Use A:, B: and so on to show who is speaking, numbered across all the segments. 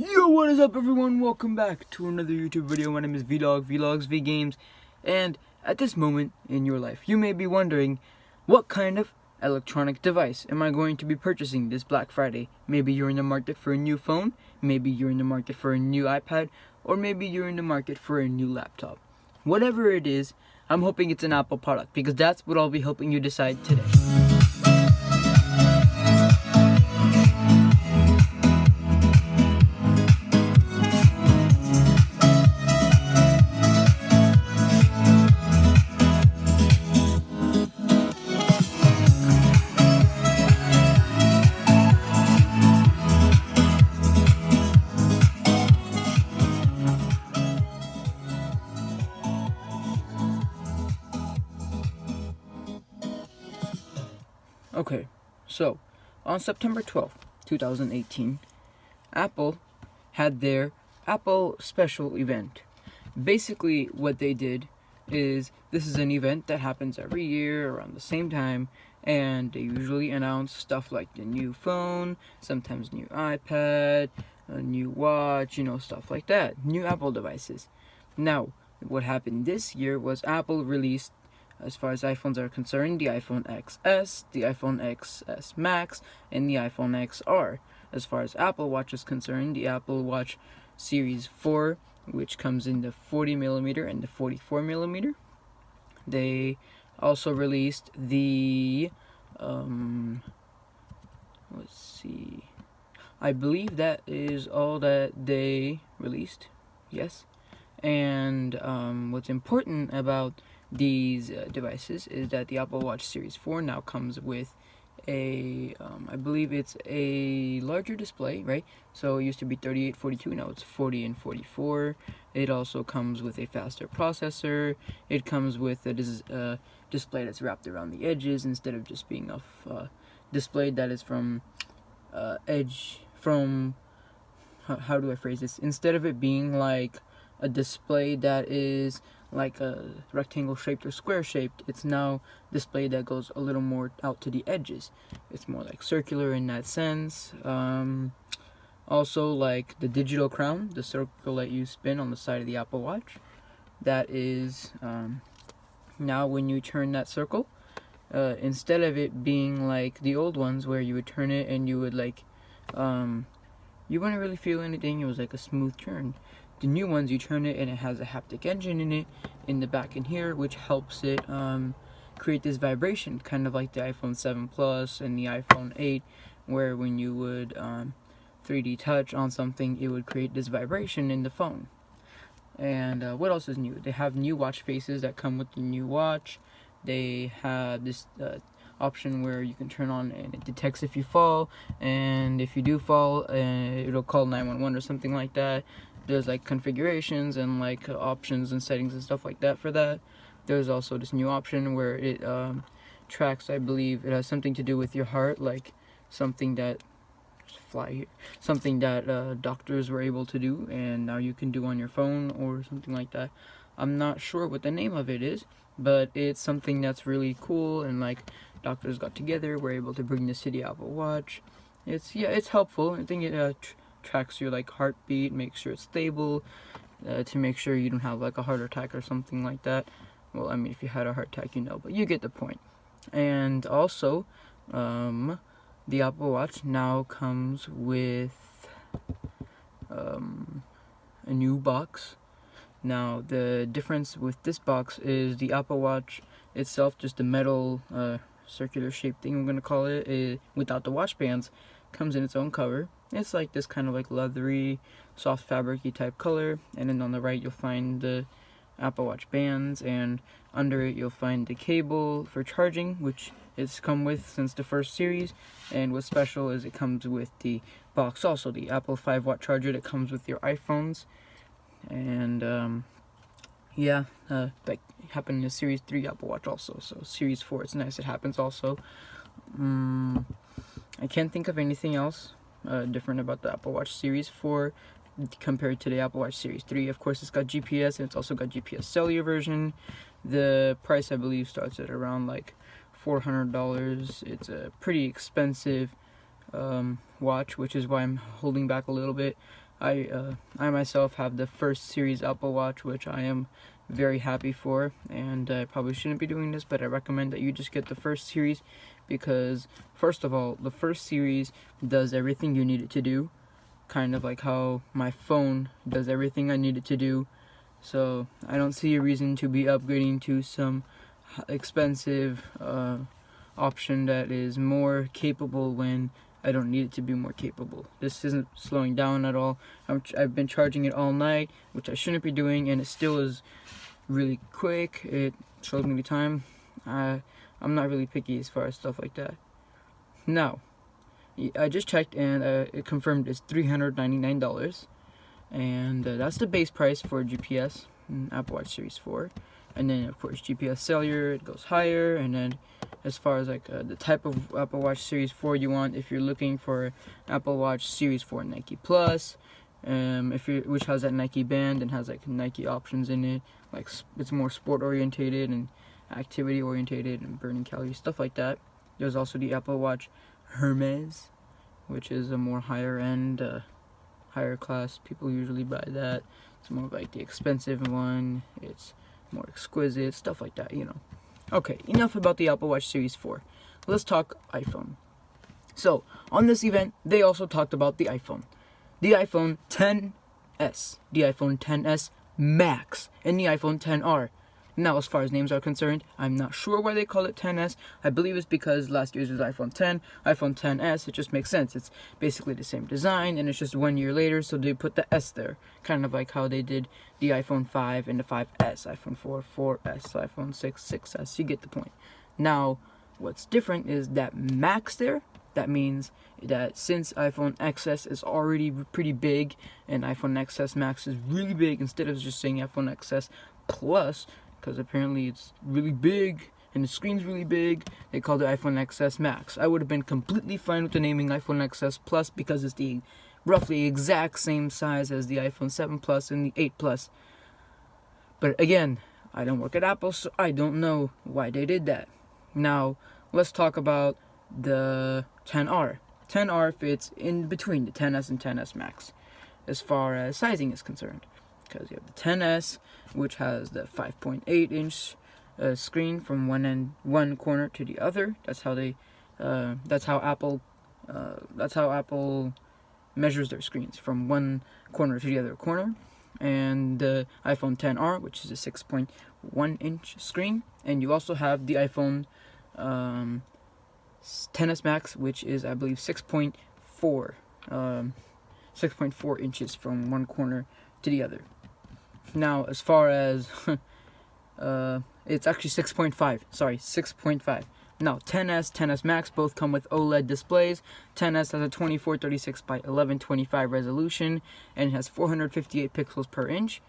A: Yo, what is up everyone? Welcome back to another YouTube video. My name is Vlogs V Games, and at this moment in your life, you may be wondering, what kind of electronic device am I going to be purchasing this Black Friday? Maybe you're in the market for a new phone, maybe you're in the market for a new iPad, or maybe you're in the market for a new laptop. Whatever it is, I'm hoping it's an Apple product, because that's what I'll be helping you decide today. Okay, so on September 12th, 2018, Apple had their Apple special event. Basically, what they did is, this is an event that happens every year around the same time, and they usually announce stuff like the new phone, sometimes new iPad, a new watch, stuff like that, new Apple devices. Now, what happened this year was Apple released, as far as iPhones are concerned, the iPhone XS, the iPhone XS Max, and the iPhone XR. As far as Apple Watch is concerned, the Apple Watch Series 4, which comes in the 40mm and the 44mm. They also released the, let's see, I believe that is all that they released, yes. And what's important about these devices is that the Apple Watch Series 4 now comes with a, I believe it's a larger display, right? So it used to be 3842, now it's 40 and 44. It also comes with a faster processor. It comes with a display that's wrapped around the edges instead of just being a display that is from how do I phrase this? Instead of it being like a display that is like a rectangle shaped or square shaped, it's now display that goes a little more out to the edges. It's more like circular in that sense. Also, like the digital crown, the circle that you spin on the side of the Apple Watch, that is now when you turn that circle, instead of it being like the old ones where you would turn it and you would like you wouldn't really feel anything, it was like a smooth turn. The new ones, you turn it and it has a haptic engine in it, in the back in here, which helps it create this vibration, kind of like the iPhone 7 Plus and the iPhone 8, where when you would 3D touch on something, it would create this vibration in the phone. And what else is new? They have new watch faces that come with the new watch. They have this option where you can turn on and it detects if you fall, and if you do fall, it'll call 911 or something like that. There's like configurations and like options and settings and stuff like that for that. There's also this new option where it tracks, I believe it has something to do with your heart, like something that doctors were able to do and now you can do on your phone or something like that. I'm not sure what the name of it is, but it's something that's really cool, and like doctors got together, were able to bring this to the Apple Watch. It's helpful. I think it tracks your like heartbeat, makes sure it's stable, to make sure you don't have like a heart attack or something like that. Well, I mean, if you had a heart attack, but you get the point. And also, the Apple Watch now comes with a new box. Now, the difference with this box is the Apple Watch itself, just a metal circular shaped thing, I'm gonna call it, without the watch bands, comes in its own cover. It's like this kind of like leathery, soft fabric-y type color, and then on the right you'll find the Apple Watch bands, and under it you'll find the cable for charging, which it's come with since the first series. And what's special is it comes with the box also, the Apple 5-watt charger that comes with your iPhones. And yeah, that happened in the Series 3 Apple Watch also, so Series 4, it's nice it happens also. I can't think of anything else different about the Apple Watch Series 4 compared to the Apple Watch Series 3. Of course, it's got GPS, and it's also got GPS cellular version. The price, I believe, starts at around like $400. It's a pretty expensive watch, which is why I'm holding back a little bit. I myself have the first series Apple Watch, which I am very happy for, and I probably shouldn't be doing this, but I recommend that you just get the first series, because first of all, the first series does everything you need it to do, kind of like how my phone does everything I need it to do. So I don't see a reason to be upgrading to some expensive option that is more capable when I don't need it to be more capable. This isn't slowing down at all. I've been charging it all night, which I shouldn't be doing, and it still is really quick. It shows me the time. I'm not really picky as far as stuff like that. Now, I just checked, and it confirmed it's $399, and that's the base price for GPS Apple Watch Series 4. And then of course GPS cellular, it goes higher. And then as far as like the type of Apple Watch Series 4 you want, if you're looking for Apple Watch Series 4 Nike Plus, which has that Nike band and has like Nike options in it, like it's more sport orientated and activity orientated and burning calories, stuff like that. There's also the Apple Watch Hermes, which is a more higher end, higher class. People usually buy that. It's more like the expensive one. It's more exquisite, stuff like that, you know. Okay, enough about the Apple Watch Series 4. Let's talk iPhone. So, on this event, they also talked about the iPhone. The iPhone XS, the iPhone XS Max, and the iPhone XR. Now, as far as names are concerned, I'm not sure why they call it XS. I believe it's because last year's was iPhone X, iPhone XS, it just makes sense. It's basically the same design, and it's just 1 year later, so they put the S there. Kind of like how they did the iPhone 5 and the 5S, iPhone 4, 4S, iPhone 6, 6S, you get the point. Now, what's different is that Max there. That means that since iPhone XS is already pretty big, and iPhone XS Max is really big, instead of just saying iPhone XS Plus, because apparently it's really big and the screen's really big, they called it iPhone XS Max. I would have been completely fine with the naming iPhone XS Plus because it's the roughly exact same size as the iPhone 7 Plus and the 8 Plus. But again, I don't work at Apple, so I don't know why they did that. Now, let's talk about the XR. XR fits in between the XS and XS Max as far as sizing is concerned, because you have the XS, which has the 5.8 inch screen from one corner to the other. That's how Apple measures their screens, from one corner to the other corner. And the iPhone XR, which is a 6.1 inch screen, and you also have the iPhone XS Max, which is, I believe, 6.4 inches from one corner to the other. Now, as far as it's actually 6.5. Sorry, 6.5. Now, XS, XS Max both come with OLED displays. XS has a 2436 by 1125 resolution and has 458 pixels per inch,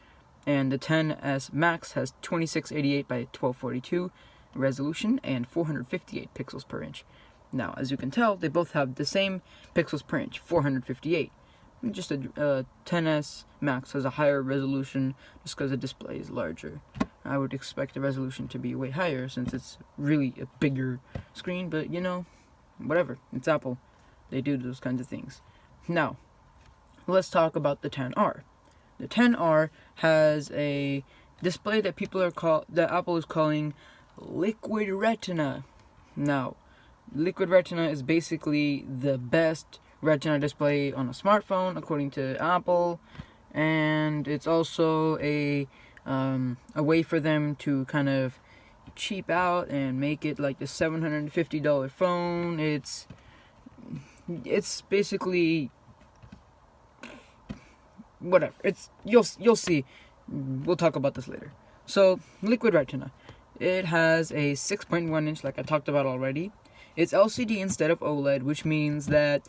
A: and the XS Max has 2688 by 1242 resolution and 458 pixels per inch. Now, as you can tell, they both have the same pixels per inch, 458. Just a XS Max has a higher resolution just because the display is larger. I would expect the resolution to be way higher since it's really a bigger screen, but you know, whatever. It's Apple. They do those kinds of things. Now, let's talk about the XR. The XR has a display that Apple is calling Liquid Retina. Now, Liquid Retina is basically the best Retina display on a smartphone, according to Apple, and it's also a way for them to kind of cheap out and make it like the $750 phone. It's basically whatever. You'll see. We'll talk about this later. So, Liquid Retina, it has a 6.1 inch, like I talked about already. It's LCD instead of OLED, which means that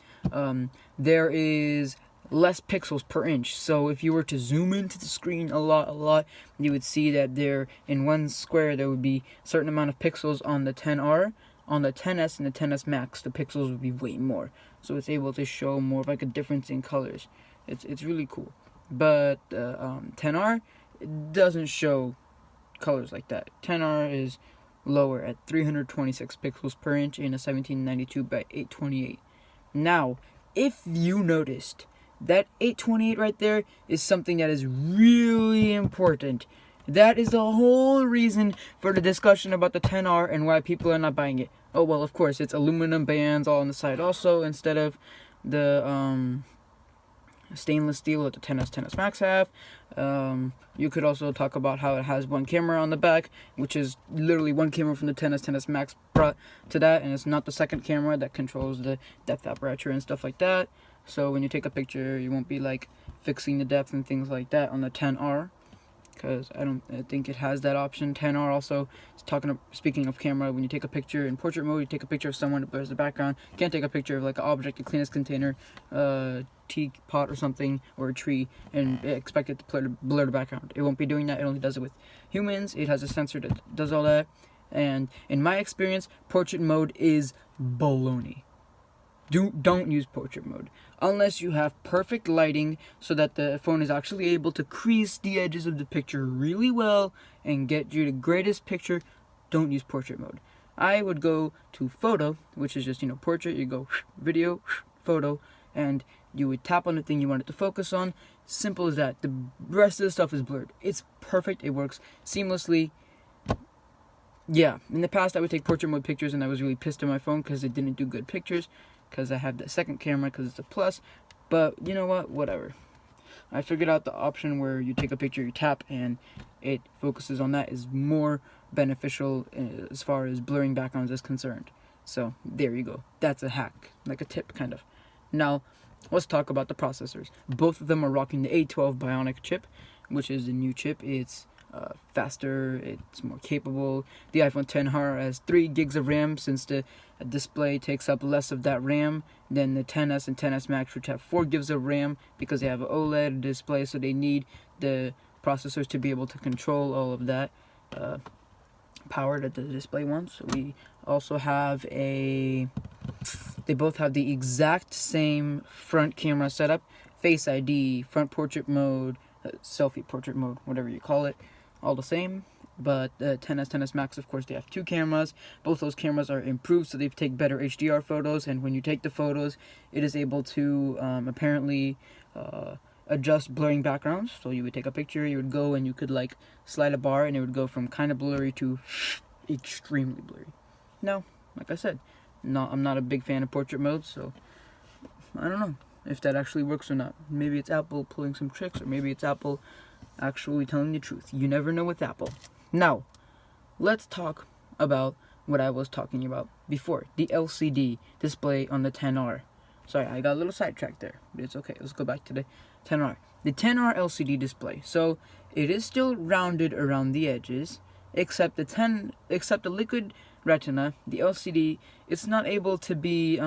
A: there is less pixels per inch. So if you were to zoom into the screen a lot, you would see that there, in one square, there would be a certain amount of pixels on the XR. On the XS and the XS Max, the pixels would be way more. So it's able to show more of like a difference in colors. It's really cool. But XR, it doesn't show colors like that. XR is lower at 326 pixels per inch in a 1792 by 828. Now, if you noticed, That 828 right there is something that is really important. That is the whole reason for the discussion about the 10R and why people are not buying it. Oh, well, of course, it's aluminum bands all on the side also, instead of the stainless steel that the 10S, 10S Max have. You could also talk about how it has one camera on the back, which is literally one camera from the 10S, 10S Max brought to that, and it's not the second camera that controls the depth aperture and stuff like that. So when you take a picture, you won't be like fixing the depth and things like that on the 10R, because I think it has that option. 10R also is speaking of camera, when you take a picture in portrait mode, you take a picture of someone, it blurs the background. You can't take a picture of like an object, a Kleenex container, teapot or something, or a tree, and expect it to blur the background. It won't be doing that. It only does it with humans. It has a sensor that does all that, and in my experience, portrait mode is baloney. Don't use portrait mode unless you have perfect lighting so that the phone is actually able to crease the edges of the picture really well and get you the greatest picture. Don't use portrait mode. I would go to photo, which is just, portrait. You go video, photo, and you would tap on the thing you want it to focus on. Simple as that. The rest of the stuff is blurred. It's perfect. It works seamlessly. Yeah, in the past I would take portrait mode pictures and I was really pissed at my phone because it didn't do good pictures, because I have the second camera because it's a plus. But you know what, whatever. I figured out the option where you take a picture, you tap, and it focuses on that is more beneficial as far as blurring backgrounds is concerned. So there you go. That's a hack, like a tip kind of. Now let's talk about the processors. Both of them are rocking the A12 Bionic chip, which is the new chip. It's faster, it's more capable. The iPhone XR has 3 gigs of RAM, since the display takes up less of that RAM than the XS and XS Max, which have 4 gigs of RAM because they have an OLED display, so they need the processors to be able to control all of that power that the display wants. We also have they both have the exact same front camera setup, Face ID, front portrait mode, selfie portrait mode, whatever you call it, all the same. But the XS, XS Max, of course, they have 2 cameras. Both those cameras are improved, so they take better HDR photos, and when you take the photos, it is able to apparently adjust blurring backgrounds. So you would take a picture, you would go and you could like slide a bar, and it would go from kind of blurry to extremely blurry. Now, like I said, I'm not a big fan of portrait mode, so I don't know if that actually works or not. Maybe it's Apple pulling some tricks, or maybe it's Apple actually telling the truth. You never know with Apple. Now, let's talk about what I was talking about before, the LCD display on the XR. Sorry, I got a little sidetracked there, but it's okay. Let's go back to the XR. The XR LCD display. So it is still rounded around the edges, except the liquid retina, the LCD, it's not able to be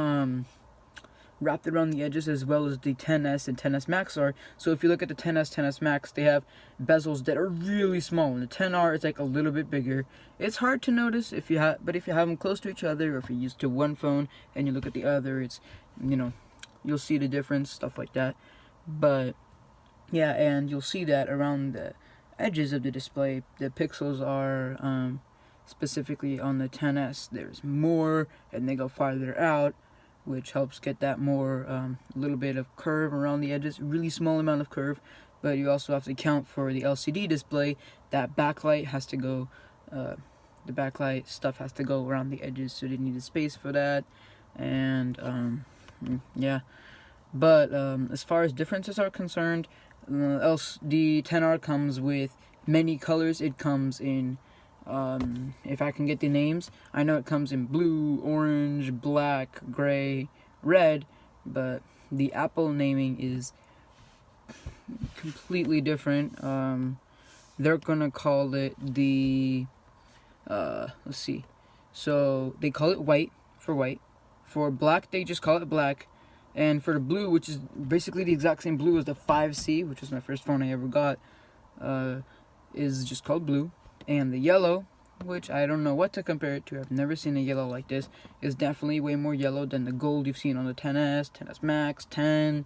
A: wrapped around the edges as well as the XS and XS Max are. So if you look at the XS, XS Max, they have bezels that are really small, and the XR is like a little bit bigger. It's hard to notice but if you have them close to each other, or if you're used to one phone and you look at the other, it's, you'll see the difference, stuff like that. But yeah, and you'll see that around the edges of the display, the pixels are specifically on the XS, there's more, and they go farther out, which helps get that more, a little bit of curve around the edges, really small amount of curve. But you also have to account for the LCD display, that backlight has to go, the backlight stuff has to go around the edges, so they need a space for that. And yeah, but as far as differences are concerned, the XR comes with many colors. It comes in, if I can get the names, I know it comes in blue, orange, black, gray, red, but the Apple naming is completely different. They're gonna call it the let's see, so they call it white. For black, they just call it black. And for the blue, which is basically the exact same blue as the 5C, which was my first phone I ever got, is just called blue. And the yellow, which I don't know what to compare it to, I've never seen a yellow like this, is definitely way more yellow than the gold you've seen on the XS, XS Max, 10,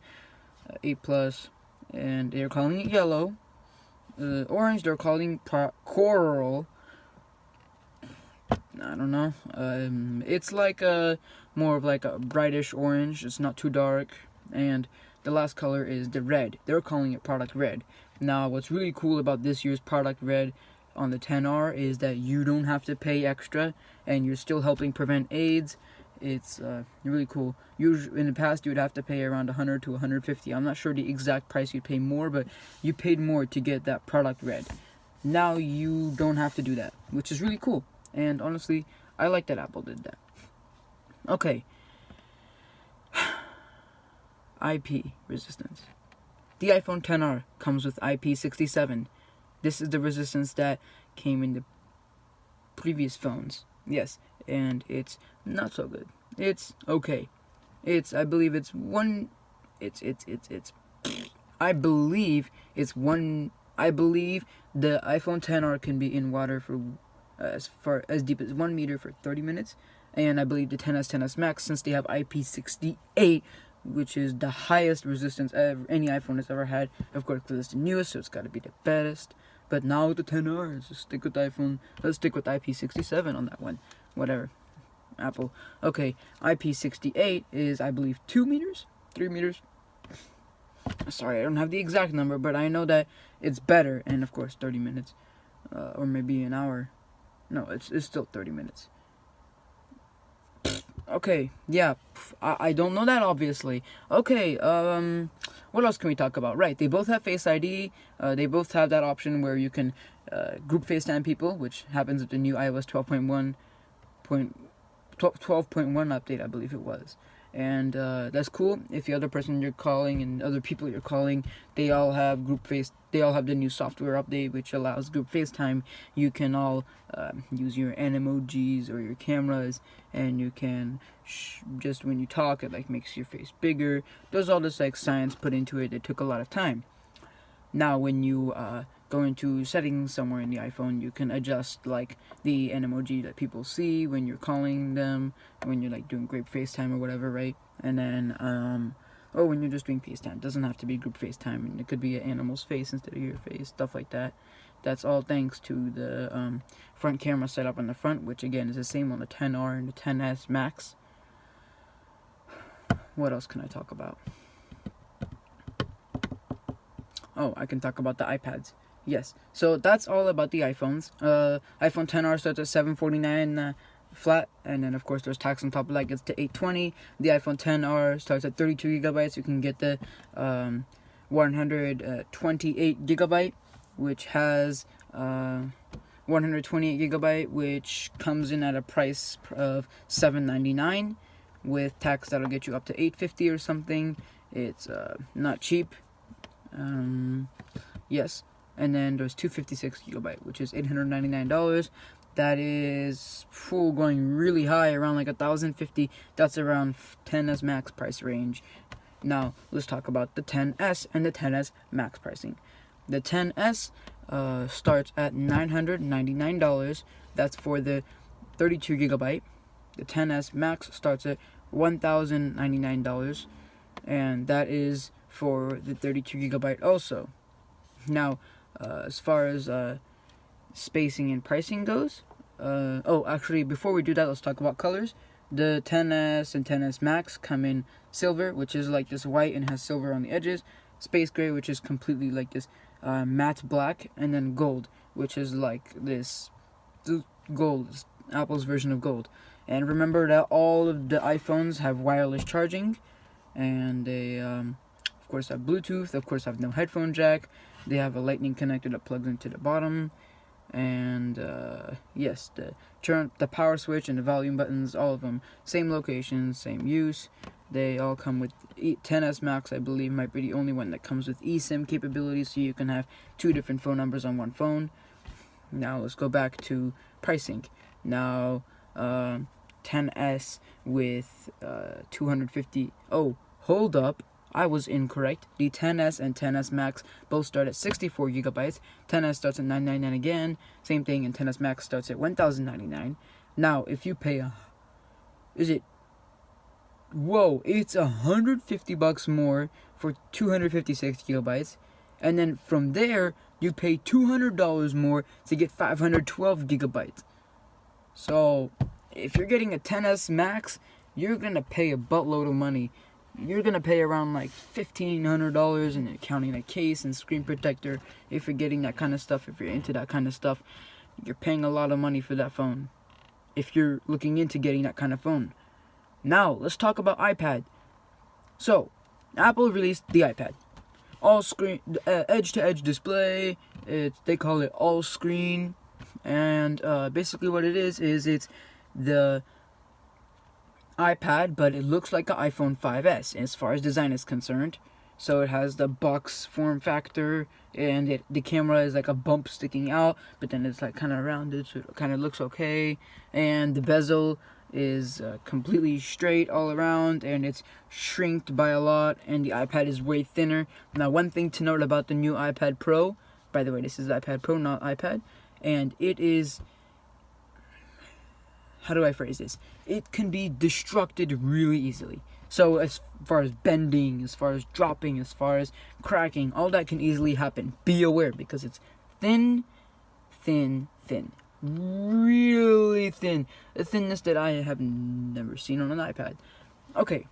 A: 8 Plus, and they're calling it yellow. Orange, they're calling coral. I don't know. It's like more of like a brightish orange. It's not too dark. And the last color is the red. They're calling it product red. Now, what's really cool about this year's product red on the XR is that you don't have to pay extra, and you're still helping prevent AIDS. It's really cool. Usually, in the past, you would have to pay around $100 to $150. I'm not sure the exact price you'd pay more, but you paid more to get that product red. Now you don't have to do that, which is really cool. And honestly, I like that Apple did that. Okay. IP resistance. The iPhone XR comes with IP67. This is the resistance that came in the previous phones. Yes, and it's not so good. It's okay. I believe the iPhone XR can be in water for as deep as 1 meter for 30 minutes. And I believe the XS Max, since they have IP68, which is the highest resistance any iPhone has ever had. Of course, because it's the newest, so it's got to be the best. But now with the XR, let's just stick with iPhone. Let's stick with IP67 on that one. Whatever. Apple. Okay, IP68 is, I believe, 2 meters? 3 meters? Sorry, I don't have the exact number, but I know that it's better. And of course, 30 minutes. Or maybe an hour. No, it's still 30 minutes. Okay, yeah, I don't know that, obviously. Okay, what else can we talk about? Right, they both have Face ID. They both have that option where you can group FaceTime people, which happens with the new iOS 12.1 update, I believe it was. And that's cool. If the other person you're calling and other people you're calling, they all have they all have the new software update, which allows group FaceTime. You can all use your emojis or your cameras, and you can just when you talk, it like makes your face bigger. There's all this like science put into it. It took a lot of time. Now, when you go into settings somewhere in the iPhone, you can adjust like the emoji that people see when you're calling them, when you're like doing group FaceTime or whatever, right? And then or when you're just doing FaceTime. It doesn't have to be group FaceTime, and it could be an animal's face instead of your face, stuff like that. That's all thanks to the front camera setup on the front, which again is the same on the XR and the XS Max. What else can I talk about? Oh, I can talk about the iPads. Yes, so that's all about the iPhones. iPhone XR starts at $749 flat, and then of course there's tax on top of that, gets to $820. The iPhone XR starts at 32 gigabytes. You can get the 128 gigabyte, which has 128 gigabyte, which comes in at a price of $799. With tax, that'll get you up to $850 or something. It's not cheap. Yes. And then there's 256 gigabyte, which is $899. That is going really high, around like $1,050. That's around XS Max price range. Now let's talk about the XS and the XS Max pricing. The XS starts at $999. That's for the 32 gigabyte. The XS Max starts at $1,099, and that is for the 32 gigabyte also. Now, as far as spacing and pricing goes, actually, before we do that, let's talk about colors. The XS and XS Max come in silver, which is like this white and has silver on the edges, space gray, which is completely like this matte black, and then gold, which is like this gold, Apple's version of gold. And remember that all of the iPhones have wireless charging, and they of course have Bluetooth, of course have no headphone jack. They have a lightning connector that plugs into the bottom, and yes, the power switch and the volume buttons, all of them same location, same use. They all come with XS Max, I believe, might be the only one that comes with eSIM capability, so you can have 2 different phone numbers on one phone. Now let's go back to pricing. Now XS with 250. Oh, hold up. I was incorrect. The XS and XS Max both start at 64 gigabytes. XS starts at $999 again. Same thing, and XS Max starts at $1,099. Now, if you pay it's $150 more for 256 gigabytes. And then from there, you pay $200 more to get 512 gigabytes. So, if you're getting a XS Max, you're going to pay a buttload of money. you're gonna pay around like $1,500, and counting a case and screen protector. If you're getting that kind of stuff, if you're into that kind of stuff, you're paying a lot of money for that phone. If you're looking into getting that kind of phone. Now let's talk about iPad. So Apple released the iPad, all screen, edge-to-edge display. They call it all screen, and basically what it is it's the iPad, but it looks like an iPhone 5S as far as design is concerned. So it has the box form factor, and the camera is like a bump sticking out, but then it's like kind of rounded, so it kind of looks okay. And the bezel is completely straight all around, and it's shrinked by a lot, and the iPad is way thinner. Now, one thing to note about the new iPad Pro, by the way, this is iPad Pro, not iPad, and it is, how do I phrase this? It can be destructed really easily. So as far as bending, as far as dropping, as far as cracking, all that can easily happen. Be aware, because it's thin, thin, thin. Really thin. A thinness that I have never seen on an iPad. Okay,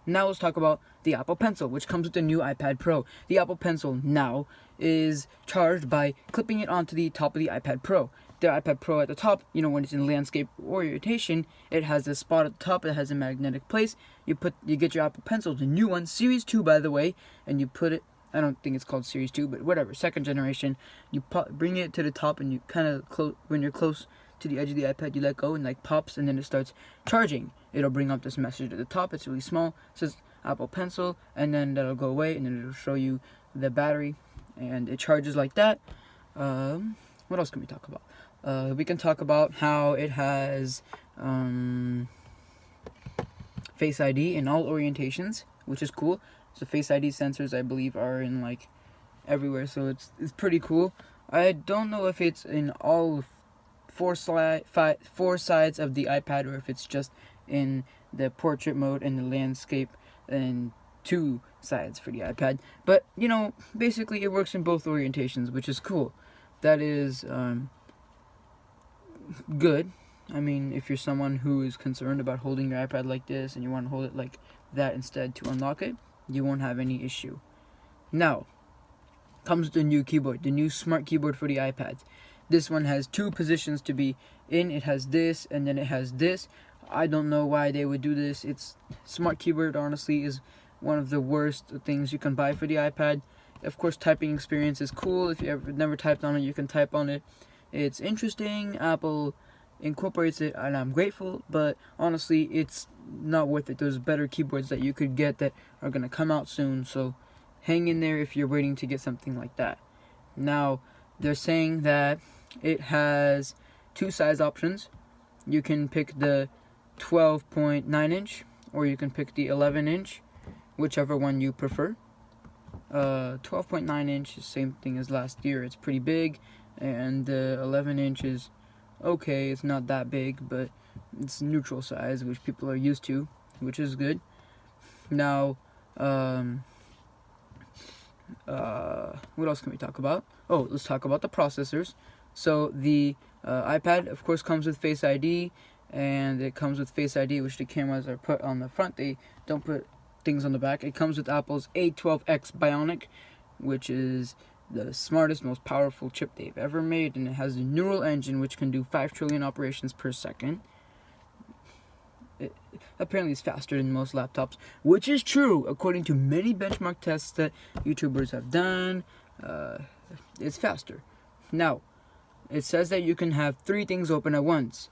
A: now let's talk about the Apple Pencil, which comes with the new iPad Pro. The Apple Pencil now is charged by clipping it onto the top of the iPad Pro. The iPad Pro at the top, you know, when it's in landscape orientation, it has a spot at the top. It has a magnetic place. You get your Apple Pencil, the new one, Series 2 by the way, and you put it, I don't think it's called Series 2, but whatever, second generation. You bring it to the top, and you kind of when you're close to the edge of the iPad, you let go, and like pops, and then it starts charging. It'll bring up this message at the top. It's really small. It says Apple Pencil, and then that'll go away, and then it'll show you the battery, and it charges like that. What else can we talk about? We can talk about how it has Face ID in all orientations, which is cool. So Face ID sensors, I believe, are in like everywhere, so it's pretty cool. I don't know if it's in all four sides of the iPad, or if it's just in the portrait mode and the landscape and 2 sides for the iPad. But you know, basically it works in both orientations, which is cool. That is good. I mean, if you're someone who is concerned about holding your iPad like this and you want to hold it like that instead to unlock it, you won't have any issue. Now comes the new keyboard, the new smart keyboard for the iPads. This one has 2 positions to be in. It has this, and then it has this. I don't know why they would do this. It's smart keyboard, honestly, is one of the worst things you can buy for the iPad. Of course, typing experience is cool. If you ever never typed on it, you can type on it. It's interesting. Apple incorporates it, and I'm grateful, but honestly, it's not worth it. There's better keyboards that you could get that are going to come out soon, so hang in there if you're waiting to get something like that. Now, they're saying that it has 2 size options. You can pick the 12.9 inch, or you can pick the 11 inch, whichever one you prefer. 12.9 inch is the same thing as last year. It's pretty big, and the 11 inch is okay. It's not that big, but it's neutral size, which people are used to, which is good. Now, what else can we talk about? Oh, let's talk about the processors. So the iPad, of course, comes with Face ID, and it comes with Face ID, which the cameras are put on the front. They don't put things on the back. It comes with Apple's A12X Bionic, which is the smartest, most powerful chip they've ever made, and it has a neural engine which can do 5 trillion operations per second. It apparently is faster than most laptops, which is true according to many benchmark tests that YouTubers have done. It's faster. Now, it says that you can have 3 things open at once.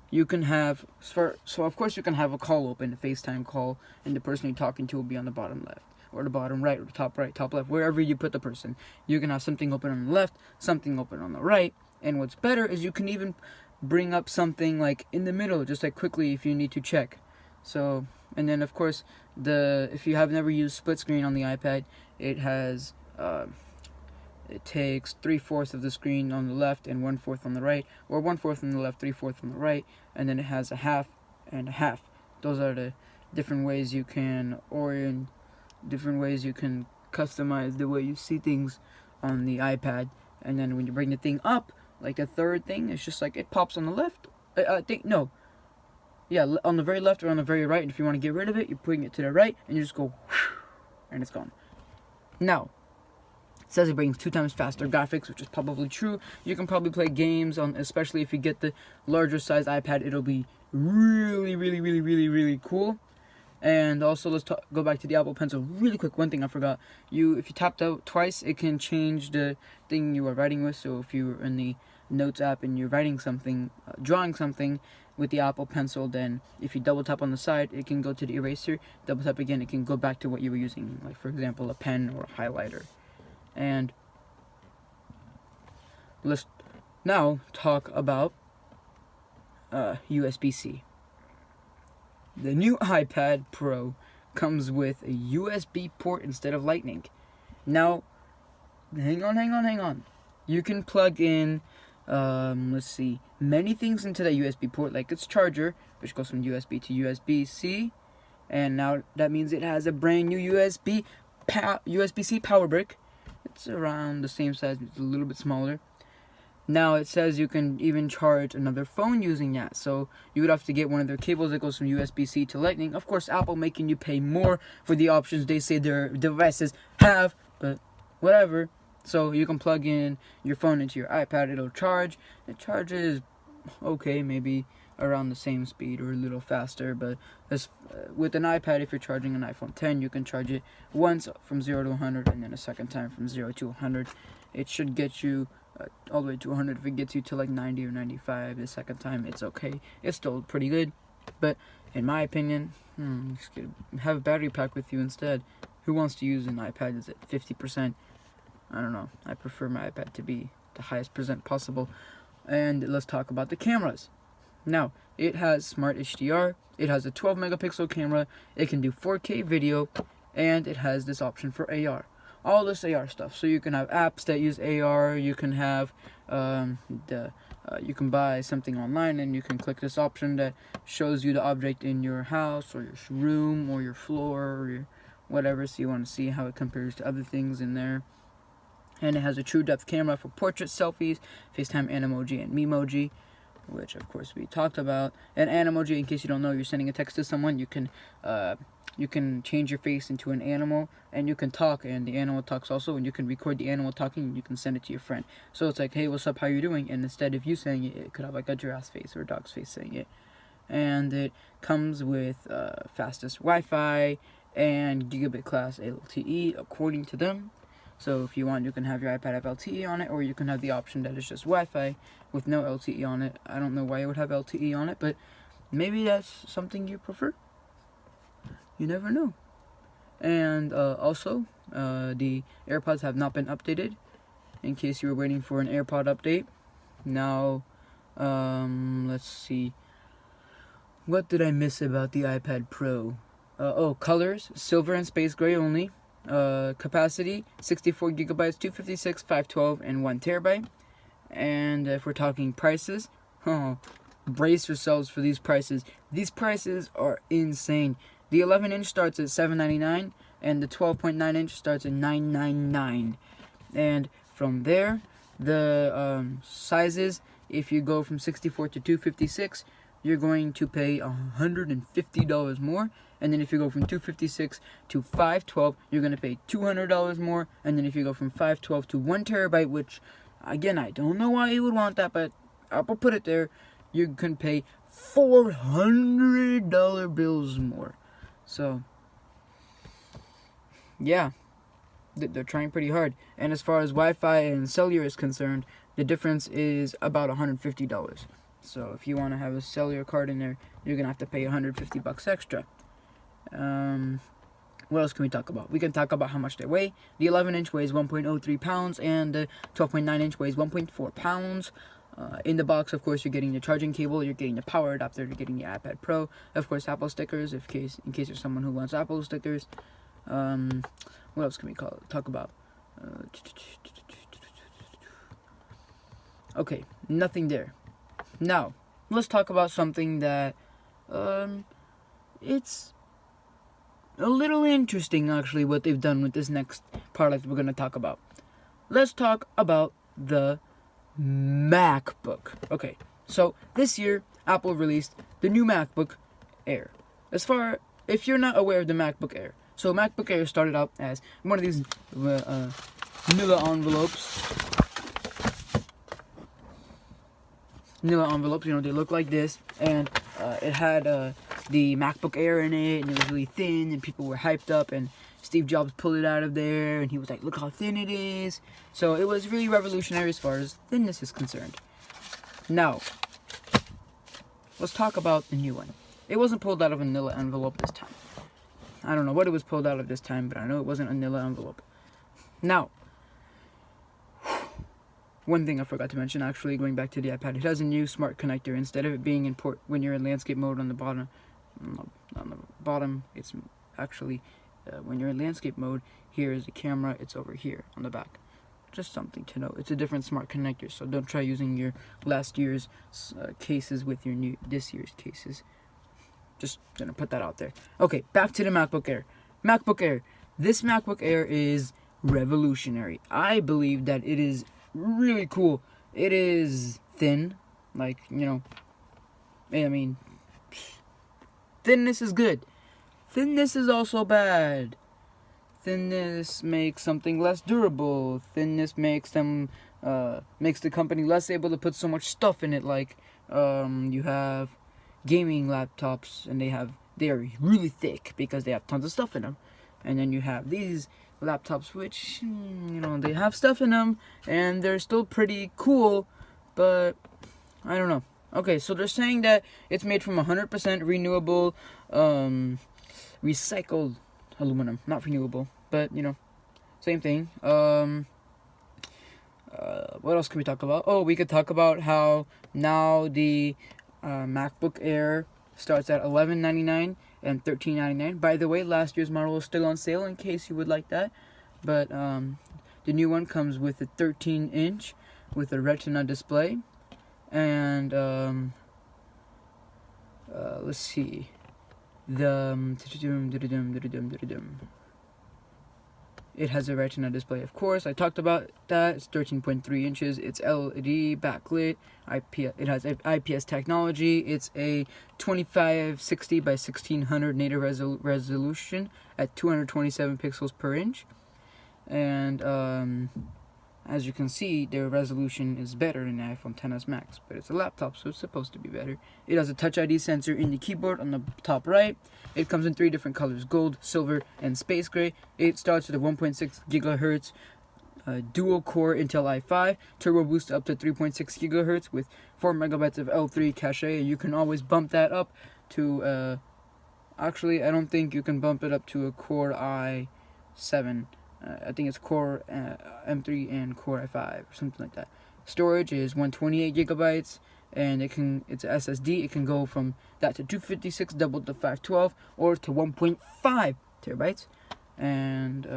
A: You can have, so of course you can have a call open, a FaceTime call, and the person you're talking to will be on the bottom left, or the bottom right, or the top right, top left, wherever you put the person. You can have something open on the left, something open on the right, and what's better is you can even bring up something like in the middle, just like quickly if you need to check. So, and then of course, if you have never used split screen on the iPad, it has, it takes 3/4 of the screen on the left and 1/4 on the right, or 1/4 on the left, 3/4 on the right, and then it has a half and a half. Those are the different ways you can different ways you can customize the way you see things on the iPad. And then when you bring the thing up, like the third thing, it's just like it pops on the left. yeah, on the very left or on the very right. And if you want to get rid of it, you're putting it to the right, and you just go, and it's gone. Now, it says it brings 2 times faster graphics, which is probably true. You can probably play games on, especially if you get the larger size iPad, it'll be really cool. And also, let's go back to the Apple Pencil really quick. One thing I forgot: if you tapped out twice, it can change the thing you are writing with. So if you're in the Notes app and you're writing something, drawing something with the Apple Pencil, then if you double tap on the side, it can go to the eraser. Double tap again, it can go back to what you were using, like for example, a pen or a highlighter. And let's now talk about USB-C. The new iPad Pro comes with a USB port instead of Lightning. Now, hang on. You can plug in, many things into that USB port, like its charger, which goes from USB to USB-C. And now that means it has a brand new USB-C power brick. It's around the same size, it's a little bit smaller. Now it says you can even charge another phone using that. So you would have to get one of their cables that goes from USB-C to Lightning. Of course, Apple making you pay more for the options they say their devices have, but whatever. So you can plug in your phone into your iPad, it'll charge. It charges okay, maybe around the same speed or a little faster, but with an iPad, if you're charging an iPhone 10, you can charge it once from 0 to 100 and then a second time from 0 to 100. It should get you all the way to 100. If it gets you to like 90 or 95 the second time, it's okay. It's still pretty good, but in my opinion, have a battery pack with you instead. Who wants to use an iPad? Is it 50%? I don't know. I prefer my iPad to be the highest percent possible. And let's talk about the cameras. Now, it has Smart HDR, it has a 12 megapixel camera, it can do 4K video, and it has this option for AR. All this AR stuff. So you can have apps that use AR, you can have you can buy something online and you can click this option that shows you the object in your house or your room or your floor or your whatever, so you want to see how it compares to other things in there. And it has a true depth camera for portrait, selfies, FaceTime, Animoji, and Memoji, which of course we talked about. And Animoji, in case you don't know, you're sending a text to someone, you can change your face into an animal, and you can talk, and the animal talks also, and you can record the animal talking, and you can send it to your friend. So it's like, hey, what's up, how you doing? And instead of you saying it, it could have like a giraffe's face or a dog's face saying it. And it comes with fastest Wi-Fi and gigabit class LTE, according to them. So if you want, you can have your iPad have LTE on it, or you can have the option that is just Wi-Fi with no LTE on it. I don't know why it would have LTE on it, but maybe that's something you prefer. You never know. And also, the AirPods have not been updated, in case you were waiting for an AirPod update. Now, let's see. What did I miss about the iPad Pro? Colors, silver and space gray only. Capacity, 64 gigabytes, 256, 512, and 1 terabyte. And if we're talking prices, brace yourselves for these prices. These prices are insane. The 11-inch starts at $799, and the 12.9 inch starts at $999. And from there, the sizes, if you go from 64 to 256, you're going to pay $150 more. And then if you go from 256 to 512, you're going to pay $200 more. And then if you go from 512 to 1 terabyte, which, again, I don't know why you would want that, but Apple put it there, you can pay $400 bills more. So, yeah, they're trying pretty hard. And as far as Wi-Fi and cellular is concerned, the difference is about $150. So if you want to have a cellular card in there, you're going to have to pay $150 extra. What else can we talk about? We can talk about how much they weigh. The 11-inch weighs 1.03 pounds, and the 12.9-inch weighs 1.4 pounds. In the box, of course, you're getting the charging cable, you're getting the power adapter, you're getting the iPad Pro, of course, Apple stickers, in case you're someone who wants Apple stickers. What else can we talk about? Okay, nothing there. Now, let's talk about something that, it's a little interesting, actually, what they've done with this next product we're going to talk about. Let's talk about the MacBook. Okay, so this year, Apple released the new MacBook Air. If you're not aware of the MacBook Air, so MacBook Air started out as one of these manila envelopes. You know, they look like this, and it had the MacBook Air in it, and it was really thin, and people were hyped up, and Steve Jobs pulled it out of there, and he was like, look how thin it is. So it was really revolutionary as far as thinness is concerned. Now, let's talk about the new one. It wasn't pulled out of a manila envelope this time. I don't know what it was pulled out of this time, but I know it wasn't a manila envelope. Now, one thing I forgot to mention, actually, going back to the iPad, it has a new smart connector. Instead of it being in port when you're in landscape mode on the bottom, it's actually when you're in landscape mode, here is the camera, it's over here on the back. Just something to know. It's a different smart connector, so don't try using your last year's cases with your this year's cases. Just gonna put that out there. Okay, back to the MacBook Air. MacBook Air. This MacBook Air is revolutionary. I believe that it is really cool. It is thin, like, you know, I mean, thinness is good. Thinness is also bad. Thinness makes something less durable. Thinness makes them makes the company less able to put so much stuff in it. Like you have gaming laptops, and they are really thick because they have tons of stuff in them. And then you have these laptops which, you know, they have stuff in them and they're still pretty cool, but I don't know. Okay, so they're saying that it's made from 100% renewable recycled aluminum. Not renewable, but, you know, same thing. What else can we talk about? Oh, we could talk about how now the MacBook Air starts at $11.99 and $13.99. By the way, last year's model is still on sale in case you would like that. But the new one comes with a 13-inch with a Retina display. And let's see. It has a Retina display, of course. I talked about that. It's 13.3 inches. It's LED backlit. It has IPS technology. It's a 2560 by 1600 native resolution at 227 pixels per inch. And as you can see, their resolution is better than the iPhone XS Max, but it's a laptop, so it's supposed to be better. It has a Touch ID sensor in the keyboard on the top right. It comes in 3 different colors: gold, silver, and space gray. It starts with a 1.6 gigahertz dual-core Intel i5, turbo boost up to 3.6 gigahertz with 4 megabytes of L3 cache, and you can always bump that up to, actually, I don't think you can bump it up to a Core i7. I think it's Core M3 and Core i5 or something like that. Storage is 128 gigabytes, and it's an SSD. It can go from that to 256 doubled to 512 or to 1.5 terabytes. And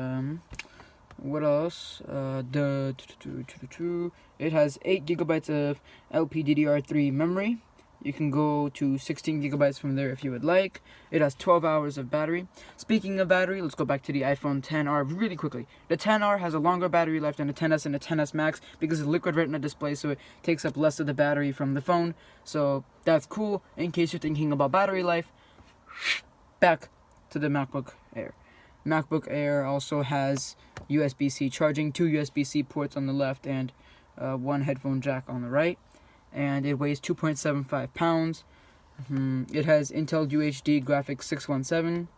A: what else? It has 8 gigabytes of LPDDR3 memory. You can go to 16 gigabytes from there if you would like. It has 12 hours of battery. Speaking of battery, let's go back to the iPhone XR really quickly. The XR has a longer battery life than the XS and the XS Max because it's a liquid retina display, so it takes up less of the battery from the phone. So that's cool in case you're thinking about battery life. Back to the MacBook Air. MacBook Air also has USB-C charging, 2 USB-C ports on the left, and 1 headphone jack on the right. And it weighs 2.75 pounds. It has Intel UHD graphics 617.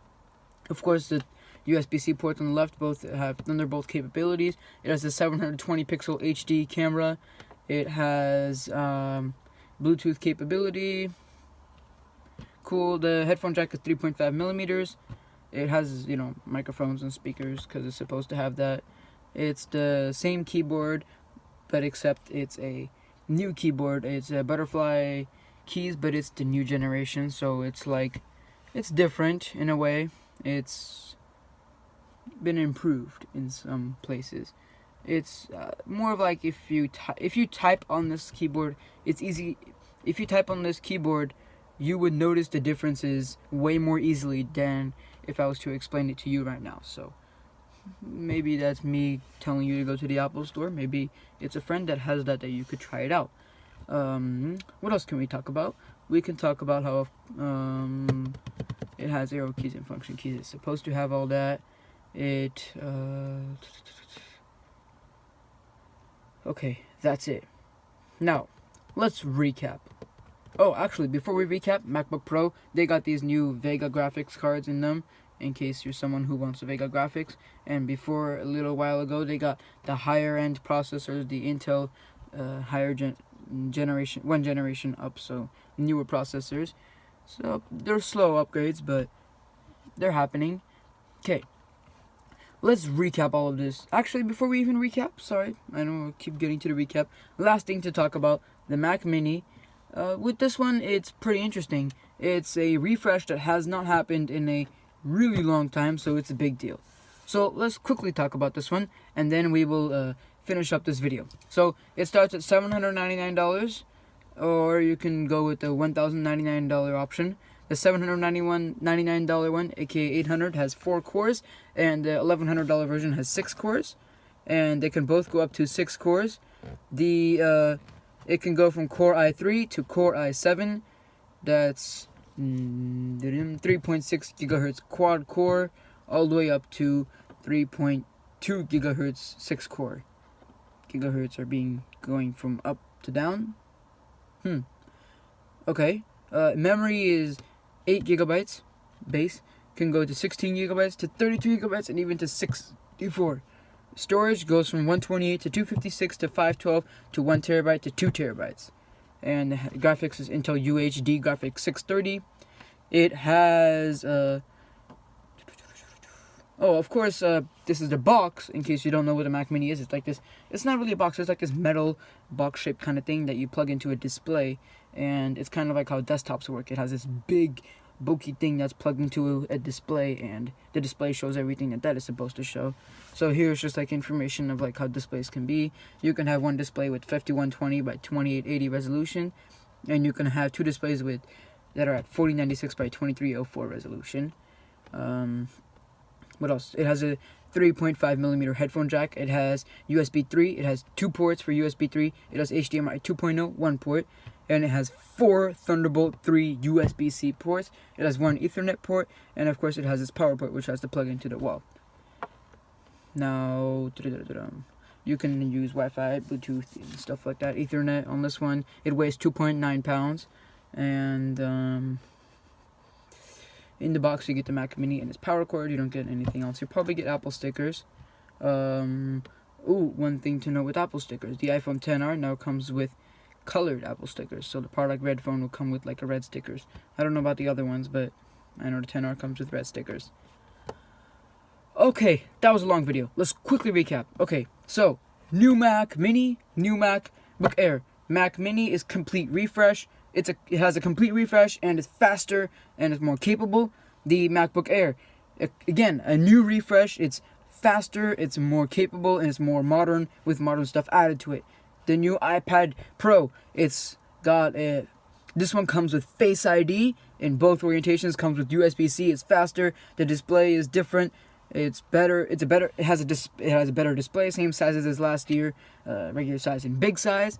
A: Of course, the USB-C ports on the left both have Thunderbolt capabilities. It has a 720 pixel HD camera. It has Bluetooth capability. Cool. The headphone jack is 3.5 millimeters. It has, you know, microphones and speakers because it's supposed to have that. It's the same keyboard, but except it's a new keyboard. It's a butterfly keys, but it's the new generation, so it's like, it's different in a way. It's been improved in some places. It's more of like if you type on this keyboard, it's easy. If you type on this keyboard, you would notice the differences way more easily than if I was to explain it to you right now. So maybe that's me telling you to go to the Apple store. Maybe it's a friend that has that you could try it out. What else can we talk about? we can talk about how it has arrow keys and function keys. It's supposed to have all that. Okay, that's it. Now, let's recap. Oh, actually, before we recap, MacBook Pro, they got these new Vega graphics cards in them, in case you're someone who wants the Vega graphics. And before, a little while ago, they got the higher end processors, the Intel one generation up, so newer processors. So they're slow upgrades, but they're happening. Okay, let's recap all of this. Actually, before we even recap, sorry, I know we'll keep getting to the recap. Last thing to talk about, the Mac Mini. With this one, it's pretty interesting. It's a refresh that has not happened in a really long time, so it's a big deal. So let's quickly talk about this one, and then we will finish up this video. So it starts at $799, or you can go with the $1,099 option. The $799 one, aka 800, has 4 cores, and the $1,100 version has 6 cores, and they can both go up to 6 cores. It can go from Core i3 to Core i7. That's 3.6 gigahertz quad core, all the way up to 3.2 gigahertz 6 core. Gigahertz are going from up to down. Okay. Memory is 8 gigabytes base. Can go to 16 gigabytes to 32 gigabytes and even to 64. Storage goes from 128 to 256 to 512 to 1 terabyte to 2 terabytes. And the graphics is Intel UHD graphics 630. It has of course, this is the box, in case you don't know what a Mac Mini is. It's like this, it's not really a box, it's like this metal box shaped kind of thing that you plug into a display, and it's kind of like how desktops work. It has this big bulky thing that's plugged into a display, and the display shows everything that is supposed to show. So here's just like information of like how displays can be. You can have one display with 5120 by 2880 resolution, and you can have 2 displays that are at 4096 by 2304 resolution. What else? It has a 3.5 millimeter headphone jack. It has USB 3. It has 2 ports for USB 3. It has HDMI 2.0, 1 port. And it has 4 Thunderbolt 3 USB-C ports. It has 1 Ethernet port. And of course it has this power port, which has to plug into the wall. Now, you can use Wi-Fi, Bluetooth, and stuff like that. Ethernet on this one. It weighs 2.9 pounds. And in the box you get the Mac Mini and its power cord. You don't get anything else. You'll probably get Apple stickers. One thing to know with Apple stickers. The iPhone XR now comes with colored Apple stickers. So the product red phone will come with like a red stickers. I don't know about the other ones, but I know the XR comes with red stickers. Okay, that was a long video. Let's quickly recap. Okay, so new Mac Mini, new MacBook Air. Mac Mini is complete refresh. It has a complete refresh, and it's faster and it's more capable. The MacBook Air, again, a new refresh. It's faster, it's more capable, and it's more modern with modern stuff added to it. The new iPad Pro, it's got this one comes with Face ID in both orientations. Comes with USB-C. It's faster. The display is different. It's better. It has a better display, same size as last year, regular size and big size.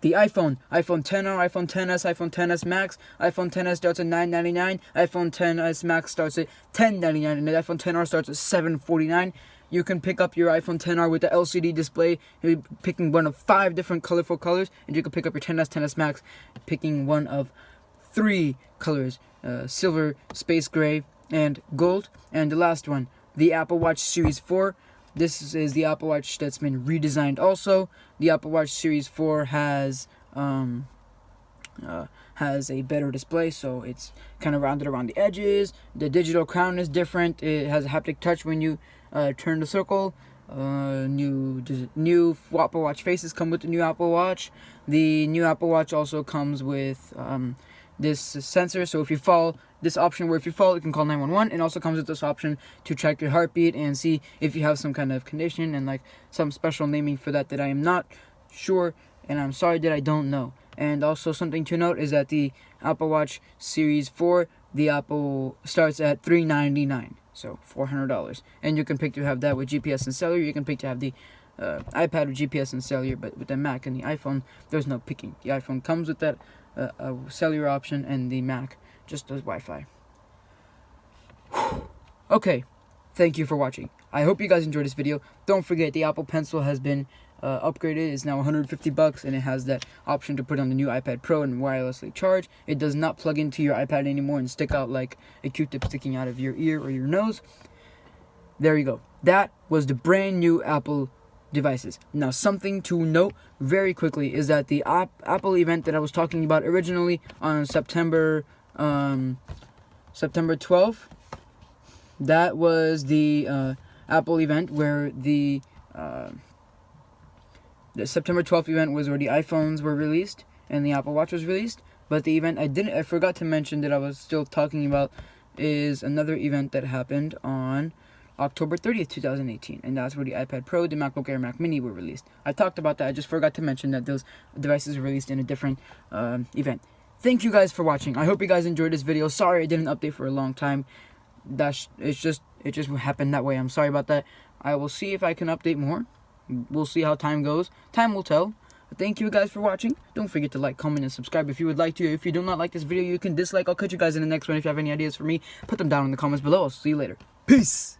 A: The iPhone XR, iPhone XS, iPhone XS Max, iPhone XS starts at $999, iPhone XS Max starts at $1099, and the iPhone XR starts at $749. You can pick up your iPhone XR with the LCD display, picking one of 5 different colorful colors, and you can pick up your XS Max, picking one of 3 colors, silver, space gray, and gold. And the last one, the Apple Watch Series 4. This is the Apple Watch that's been redesigned also. The Apple Watch Series 4 has a better display, so it's kind of rounded around the edges. The digital crown is different. It has a haptic touch when you turn the circle. New Apple Watch faces come with the new Apple Watch. The new Apple Watch also comes with this sensor, so if you fall, this option where if you fall, it can call 911, and also comes with this option to track your heartbeat and see if you have some kind of condition, and like some special naming for that I am not sure, and I'm sorry that I don't know. And also something to note is that the Apple Watch Series 4, the Apple starts at $399, so $400, and you can pick to have that with GPS and cellular. You can pick to have the iPad with GPS and cellular, but with the Mac and the iPhone, there's no picking. The iPhone comes with that cellular option, and the Mac just does Wi-Fi. Okay, thank you for watching. I hope you guys enjoyed this video. Don't forget, the Apple Pencil has been upgraded. It's now $150, and it has that option to put on the new iPad Pro and wirelessly charge. It does not plug into your iPad anymore and stick out like a Q-tip sticking out of your ear or your nose. There you go. That was the brand new Apple devices. Now, something to note very quickly is that the Apple event that I was talking about originally on September 12th, that was the Apple event where the September 12th event was where the iPhones were released and the Apple Watch was released. But the event I forgot to mention that I was still talking about is another event that happened on October 30th, 2018, and that's where the iPad Pro, the MacBook Air, Mac Mini were released. I talked about that. I just forgot to mention that those devices were released in a different event. Thank you guys for watching. I hope you guys enjoyed this video. Sorry I didn't update for a long time. It just happened that way. I'm sorry about that. I will see if I can update more. We'll see how time goes. Time will tell. But thank you guys for watching. Don't forget to like, comment, and subscribe if you would like to. If you do not like this video, you can dislike. I'll catch you guys in the next one. If you have any ideas for me, put them down in the comments below. I'll see you later. Peace!